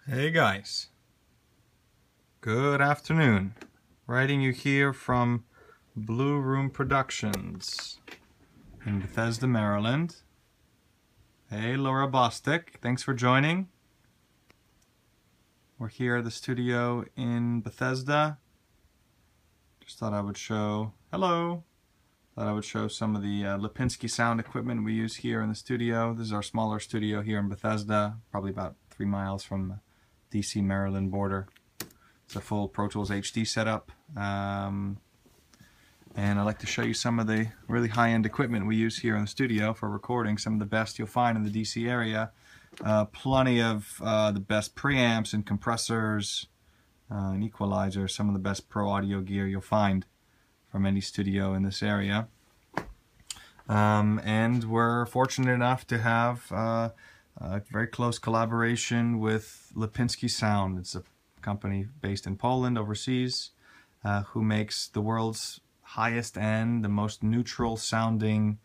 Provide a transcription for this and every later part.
Hey guys, good afternoon. Writing you here from Blueroom Productions in Bethesda, Maryland. Hey Laura Bostic, thanks for joining. We're here at the studio in Bethesda. Just thought I would show, hello! Thought I would show some of the Lipinski sound equipment we use here in the studio. This is our smaller studio here in Bethesda, probably about 3 miles from the DC Maryland border. It's a full Pro Tools HD setup, and I'd like to show you some of the really high-end equipment we use here in the studio for recording. Some of the best you'll find in the DC area. Plenty of the best preamps and compressors and equalizers. Some of the best pro audio gear you'll find from any studio in this area. And we're fortunate enough to have a very close collaboration with Lipinski Sound. It's a company based in Poland, overseas, who makes the world's highest end, the most neutral sounding,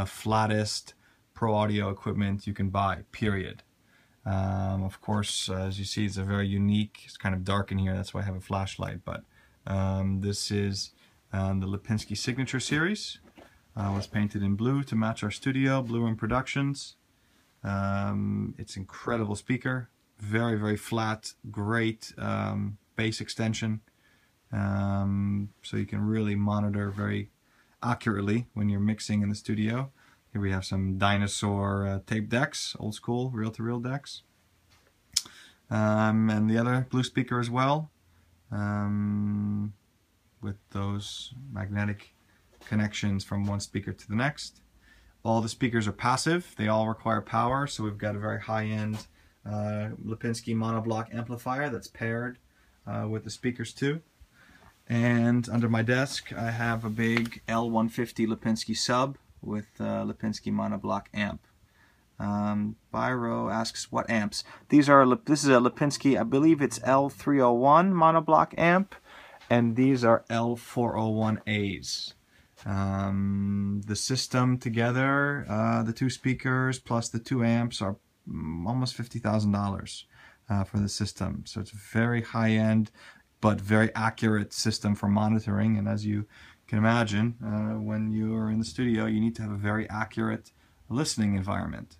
flattest pro audio equipment you can buy, period. Of course, as you see, it's a very unique, it's kind of dark in here, that's why I have a flashlight, but this is the Lipinski Signature Series. Was painted in blue to match our studio, Blueroom Productions. It's incredible speaker, very, very flat, great bass extension, so you can really monitor very accurately when you're mixing in the studio. Here we have some dinosaur tape decks, old school, reel-to-reel decks, and the other blue speaker as well, with those magnetic connections from one speaker to the next. All the speakers are passive, they all require power, so we've got a very high-end Lipinski monoblock amplifier that's paired with the speakers too. And under my desk I have a big L150 Lipinski sub with Lipinski monoblock amp. Byro asks what amps. This is a Lipinski, I believe it's L301 monoblock amp, and these are L401As. The system together, the two speakers plus the 2 amps are almost $50,000 for the system. So it's a very high-end but very accurate system for monitoring. And as you can imagine, when you are in the studio, you need to have a very accurate listening environment,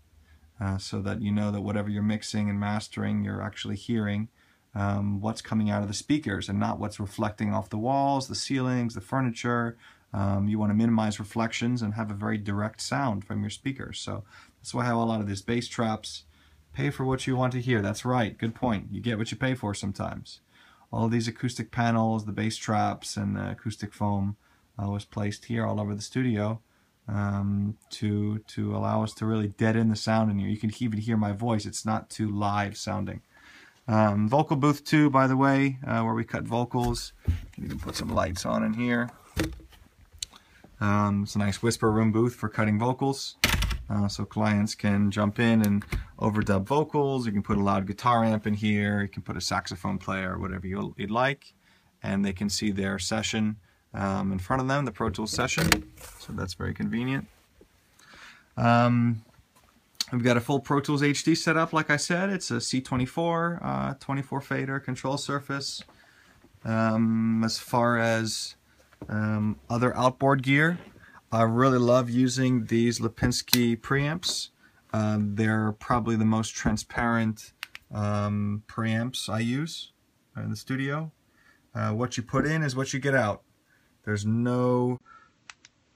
so that you know that whatever you're mixing and mastering, you're actually hearing what's coming out of the speakers and not what's reflecting off the walls, the ceilings, the furniture. You want to minimize reflections and have a very direct sound from your speakers. So that's why I have a lot of these bass traps. Pay for what you want to hear. That's right. Good point. You get what you pay for sometimes. All of these acoustic panels, the bass traps, and the acoustic foam was placed here all over the studio to allow us to really dead in the sound in here. You can even hear my voice. It's not too live sounding. Vocal booth too, by the way, where we cut vocals. You can put some lights on in here. It's a nice whisper room booth for cutting vocals, so clients can jump in and overdub vocals. You can put a loud guitar amp in here, you can put a saxophone player, whatever you'd like, and they can see their session in front of them, the Pro Tools session, so that's very convenient. We've got a full Pro Tools HD setup, like I said. It's a C24, 24 fader control surface. As far as other outboard gear, I really love using these Lipinski preamps. They're probably the most transparent preamps I use in the studio. What you put in is what you get out. There's no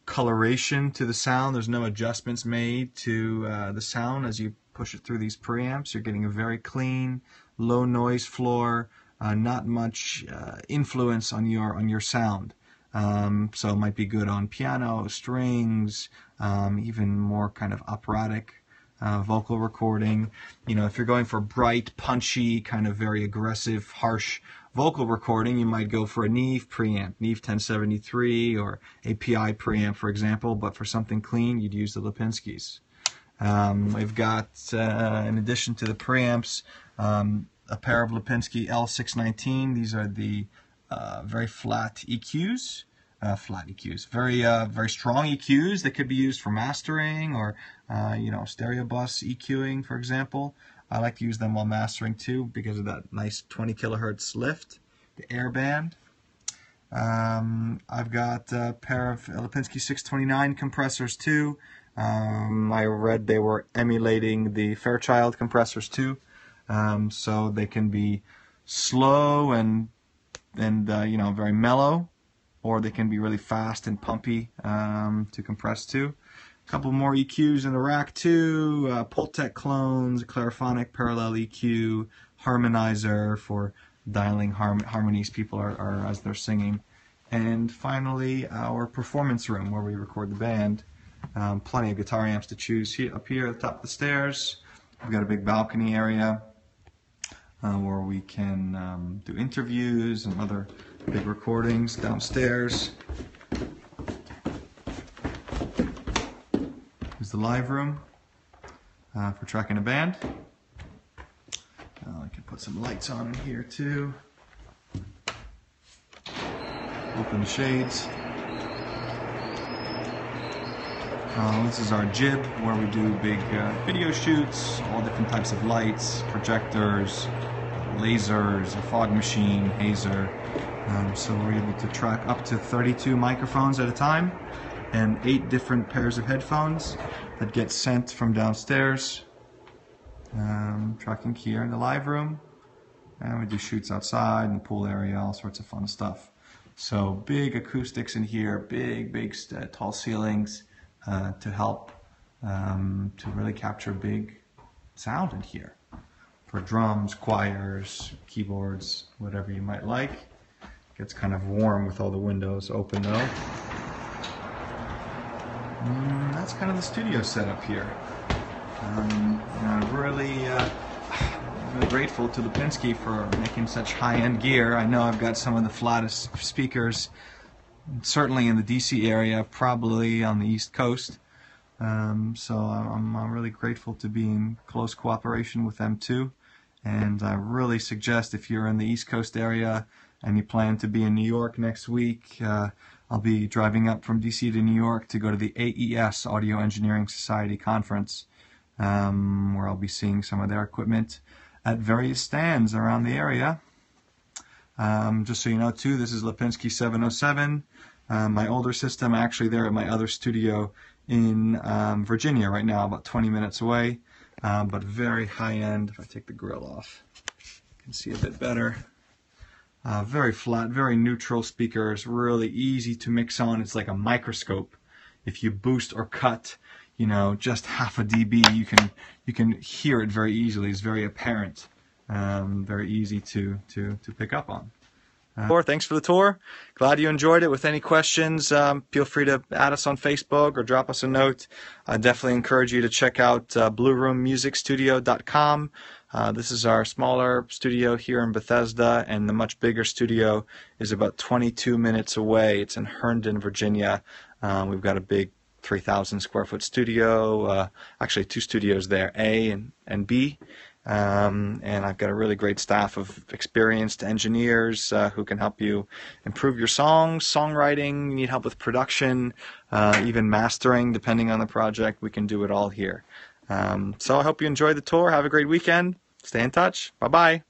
coloration to the sound. There's no adjustments made to the sound as you push it through these preamps. You're getting a very clean, low noise floor. Not much influence on your sound. So it might be good on piano, strings, even more kind of operatic vocal recording. You know, if you're going for bright, punchy, kind of very aggressive, harsh vocal recording, you might go for a Neve preamp, Neve 1073 or a PI preamp, for example. But for something clean, you'd use the Lipinskis. We've got, in addition to the preamps, a pair of Lipinski L619. These are the very flat EQs. Very strong EQs that could be used for mastering or you know, stereo bus EQing, for example. I like to use them while mastering too because of that nice 20 kilohertz lift, the air band. I've got a pair of Lipinski 629 compressors too. I read they were emulating the Fairchild compressors too, so they can be slow and you know, very mellow, or they can be really fast and pumpy to compress too. A couple more EQs in the rack too, Pultec clones, Clariphonic parallel EQ, harmonizer for dialing harmonies people are as they're singing. And finally, our performance room where we record the band. Plenty of guitar amps to choose here, up here at the top of the stairs. We've got a big balcony area where we can do interviews and other big recordings downstairs. Here's the live room for tracking a band. I can put some lights on in here too. Open the shades. This is our jib where we do big video shoots, all different types of lights, projectors, lasers, a fog machine, hazer. So we're able to track up to 32 microphones at a time and 8 different pairs of headphones that get sent from downstairs. Tracking here in the live room. And we do shoots outside in the pool area, all sorts of fun stuff. So big acoustics in here, big tall ceilings to help to really capture big sound in here for drums, choirs, keyboards, whatever you might like. Gets kind of warm with all the windows open though. That's kind of the studio setup here. I'm really grateful to Lipinski for making such high-end gear. I know I've got some of the flattest speakers, certainly in the DC area, probably on the East Coast. So I'm really grateful to be in close cooperation with them too. And I really suggest if you're in the East Coast area and you plan to be in New York next week, I'll be driving up from DC to New York to go to the AES, Audio Engineering Society Conference, where I'll be seeing some of their equipment at various stands around the area. Just so you know too, this is Lipinski 707. My older system, actually there at my other studio in Virginia right now, about 20 minutes away, but very high-end. If I take the grill off, you can see a bit better. Very flat, very neutral speakers, really easy to mix on. It's like a microscope. If you boost or cut, you know, just half a dB, you can hear it very easily. It's very apparent, very easy to pick up on. Thanks for the tour. Glad you enjoyed it. With any questions, feel free to add us on Facebook or drop us a note. I definitely encourage you to check out BlueroomMusicStudio.com. This is our smaller studio here in Bethesda, and the much bigger studio is about 22 minutes away. It's in Herndon, Virginia. We've got a big 3,000 square foot studio, actually 2 studios there, A and B. And I've got a really great staff of experienced engineers who can help you improve your songs, songwriting, you need help with production, even mastering, depending on the project. We can do it all here. So I hope you enjoyed the tour. Have a great weekend. Stay in touch. Bye-bye.